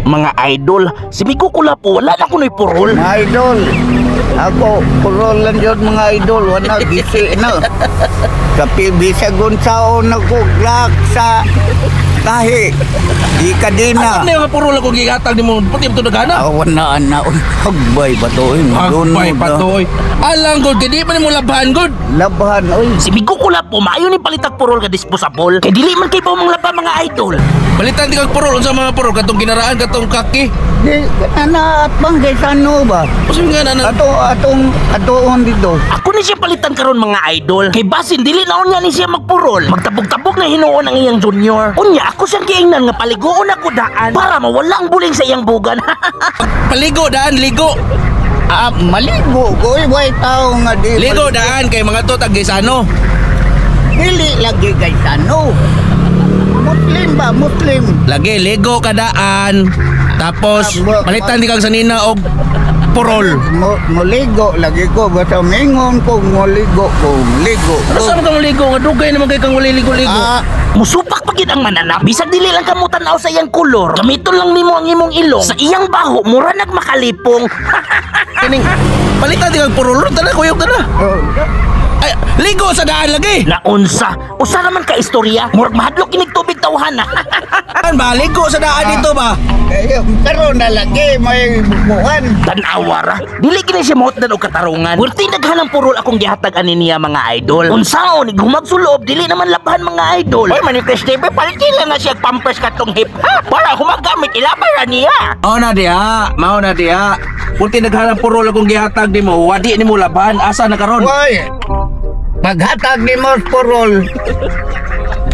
Mga idol, si Migo Kulapo wala na kuno'y purol. Mga idol, ako purol lang yun mga idol. Wala gisi na. Kapil bisagon saon ako glak sa tahi. Di ka din na. Ano yung purol ako gigatag ni mo? Puti mo ito nagana? Awan na ana. Hagbay ba to? Hagbay pa to. Alang god, kaya di pa ni mo labahan god. Labahan, oy. Si Migo Kulapo, maayon ni palitag purol ka disposable. Kaya dili man kayo pa mga labahan mga idol. Balitan di kag purol sa mga purol, katong ginaraan, katong kaki. Di, ana at bang kay sano ba? Kasi nga na Atoon dito. ako ni siya palitan karon mga idol. Kay basin dili na unya ni siya magpurol. Magtabog-tabog na hinuon ang iyang junior. Unya ako siyang giingnan nga paligoon ako daan para mawala ang buling sa iyang bugan. Paligo daan, ligo. Maligo ko, way tao nga di. Ligo daan kay mga to tagisano. Dili lagi kay sano. Muslim ba? Muslim. Lagi ligo ka daan. Tapos palitan di kag sanina og purol. Muligo lagi ko. Basta mingon ko, muligo ko. Muligo Ano ko. sa kang ligo nga dugay naman kay kang ligo-ligo. Musupak pa gid ang mananap. Bisag dili lang kamo tan-aw sa iyang kulor. Gamiton lang nimo ang imong ilong. Sa iyang baho mura nagmakalipong. Kining palitan di kag purol tala kuyog na. Ay, ligo sa daan lagi. Naunsa? Usa naman ka istorya. Murag mahadlok kinig tubig tawhan. Ba ligo sa daan dito ba? Pero na lagi may bukuan. Tanawara. Dili kini siya mahot og katarungan. Purti naghanang purol akong gihatag ani niya mga idol. Unsaon gumagsulob dili naman labahan mga idol. Oy man Chris TV palitin lang na siya pampers katong hip ha para humagamit ilabay ra niya. Mao na diha. Purti naghanang purol akong gihatag nimo. Wadi nimo labahan asa na karon? Hoy! Paghatag ni Mos Purol,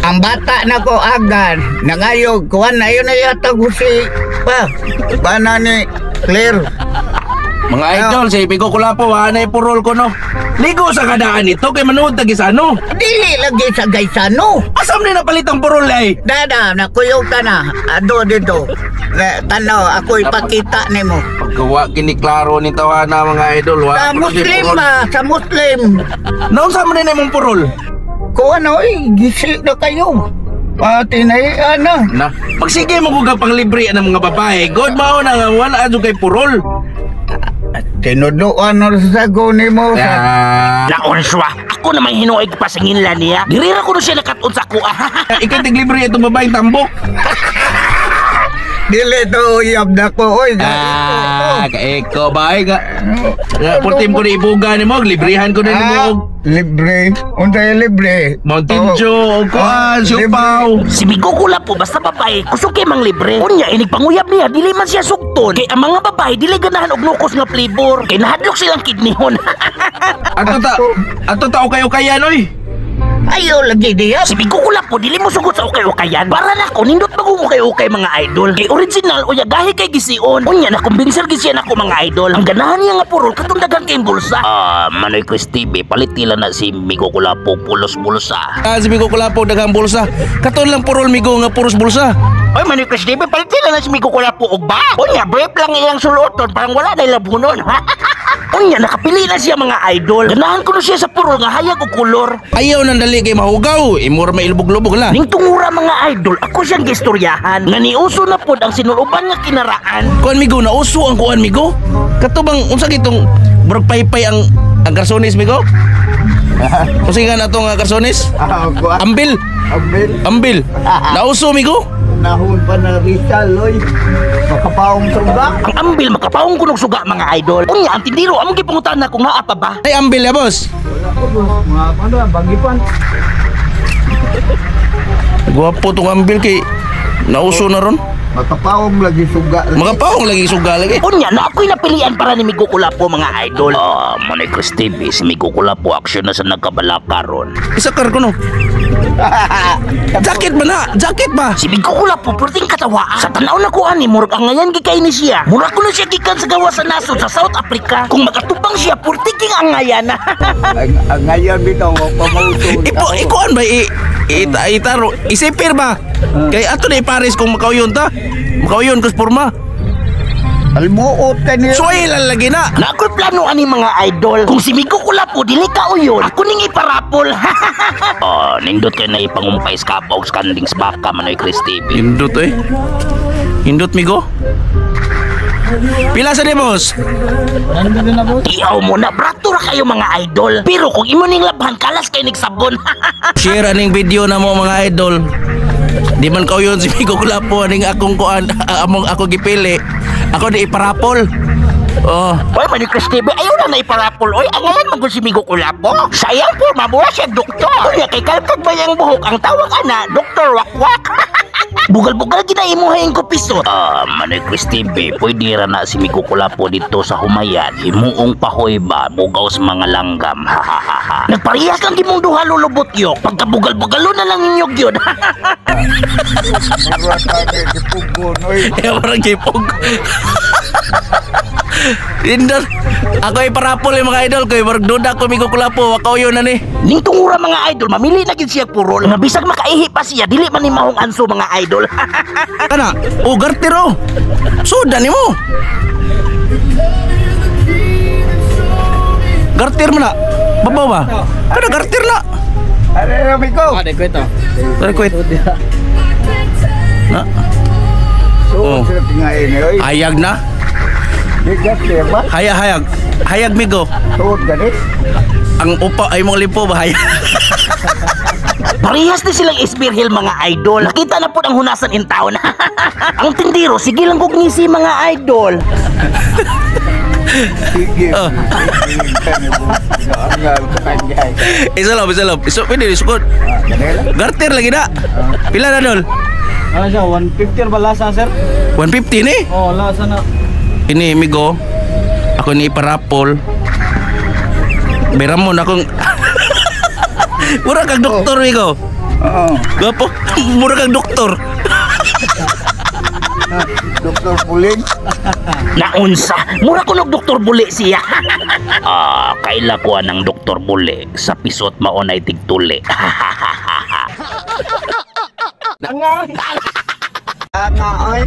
ang bata na ko agad, nangayog, kuhan na yun na yatag si Bana ni Claire. Mga idol, si Migo Kulapo, hanay purol ko no. Ligo sa kadaan ito kay manood tagisano. Dili lagi sa gaysano. Asam ni napalitang purol ay? Dada, nakuyog ka na. Ado dito. Tanaw, ako ipakita ni mo. Pagkawa kiniklaro ni tawana mga idol. Sa Muslim ba? Sa Muslim. Naon sa man ni mong purol? Kuha na, gisi na kayo. Pati na na. Na, pagsige mo kung pang libre ng mga babae, God mao na nga wala adyo kay purol. Tinuduan na sa guni mo. Naonswa, ako na may hinuig pasingin la niya. Dirira ko na siya nakatun sa kuha. Ikaw libre itong babaeng tambok. Dili to uyab na ko. Oy, ikaw ba ay nga? Purtim ko na ibuga ni mo, librihan ko na ni mo. Libre? Untay libre? Mountain Dew, kuan, siupaw. Si Migo Kulapo basta babae, kusog kay mang libre. Unya, inig panguyab niya, dili man siya sugton. Kay ang mga babae, dili ganahan og nukos nga flavor. Kay nahadlok silang kidnihon. Ato tao kayo kaya, noy. Ayaw lagi diya. Si Migo Kulapo, dili mo sugot sa ukay-ukayan. Para na ko, nindot bagong ukay-ukay mga idol. Kay original, uya gahi kay gisiun. Unya, nakumbinser gisyan ako mga idol. Ang ganahan niya nga purol, katundagan kay bulsa. Manoy Chris TV, palit nila na si Migo Kulapo, pulos bulsa. Si Migo Kulapo, dagang bulsa. Katon lang purol, Migo, nga puros bulsa. Oy, Manoy Chris TV, palit nila na si Migo Kulapo, og ba? Unya, brief lang iyang suluton, parang wala na labunon. Unya, nakapili na siya mga idol. Ganahan ko na siya sa purol nga hayag o kulor. Ayaw nang dali kay mahugaw. Imura may ilubog-lubog la. Ning tungura mga idol, ako siyang gistoryahan. Nga niuso na pod ang sinuruban nga kinaraan. Kuan Migo, nauso ang kuan Migo? Katubang, unsa kitong brog paypay ang garsones Migo? Kusingan na itong garsones? Ambil. Ambil. Nauso Migo? Nahon pa na Rizal, oy. Makapaong suga. Ang ambil, makapaong kunog suga mga idol. Unya, ang tindiro, among gipungutan na kung naa pa ba? Ay, ambil ya, boss. Mga ano, bagipan. Gwapo tong ambil kay nauso na ron. Makapaong lagi suga. Makapaong lagi suga lagi. Unya, na ako'y napilian para ni Migo Kulapo mga idol. Manoy Chris TV, si Migo Kulapo aksyon na sa nagkabalaka ron. Isakar ko no. Jacket ba na? Jacket ba? Si Migo Kulapo, purting katawaan. Sa tanaw na kuan ni Murag ang ngayon gikay ni siya. Murag ko na siya gikan sa gawa sa nasod sa South Africa. Kung magatubang siya, purting king ang ngayon. Ang ngayon bitaw mo pamauto. Ikuan ba? Itaro. Isipir ba? Kay ato na Paris kung makauyon ta. Makauyon kus porma. Almuot ka niya. So ay lalagi na. Na ako'y plano ani mga idol. Kung si Migo Kulapo dili ka uyon, ako ning iparapol. Nindot kay na ipangumpay sa kapaw skandings baka Manoy Chris TV. Nindot Migo? Pila sa ni boss? Tiyaw mo na, brato ra kayo mga idol. Pero kung imo ning labhan, kalas kay nagsabon. Share aning video na mo mga idol. Di man kayo yun si Migo Kulapo aning akong kuan among ako gipili. Ako di iparapol. Oh, Oy, Manikris TV, ayaw na naiparapol. Oy, ang ngayon magul si Migo Kulapo. Sayang po, mabura siya doktor. Kaya kay kalkag ba yung buhok, ang tawag ana, Dr. Wakwak. Bugal-bugal ginaimuhayin ko piso. Manikris TV, pwede ra na si Migo Kulapo dito sa Humayan. Himuong pahoy ba, bugaw sa mga langgam. Nagparehas lang gimong duha lulubot yok. Pagkabugal-bugalo na lang ninyo yun. Mura tayo di pugon, oy. eh orang gipog. Indar, ako ay parapol yung mga idol ko. Marag duda ko Migo Kulapo, wakaw yun na ni. Ning tungura mga idol, mamili na gid siya purol. Nga bisag makaihi pa siya, dili man ni mahong anso mga idol. Kana, oh gartero. Sudan ni mo. Garter mo na. Babaw ba? Kada garter na. Ano amigo? Requit. Na, So, Oh. sa tingain oy. hayag na. Bigat ba? Hayag. Hayag Migo. Tuod ganit. Ang upa ay mong limpo ba hayag? Parehas na silang isbirhil mga idol. Nakita na po ang hunasan in town. Ang tindiro, sige lang kong ngisi mga idol. Sige. Oh. Ang kanjay. Isa lang. Iso pwede disukot. Kanela. Garter lagi na. Pila na dol? Ano siya, 150 ba lasa, sir? 150 ni. Oo, lasa na. Ini Migo. Ako ni parapol. Beramon akong mura kang doktor Migo. Oo. Gapo, mura kang doktor. Doktor Puling. Naunsa, mura ko ng Dr. Bule siya. Kaila ko ng Dr. Bule sa pisot maonay tigtuli. Tanga oy.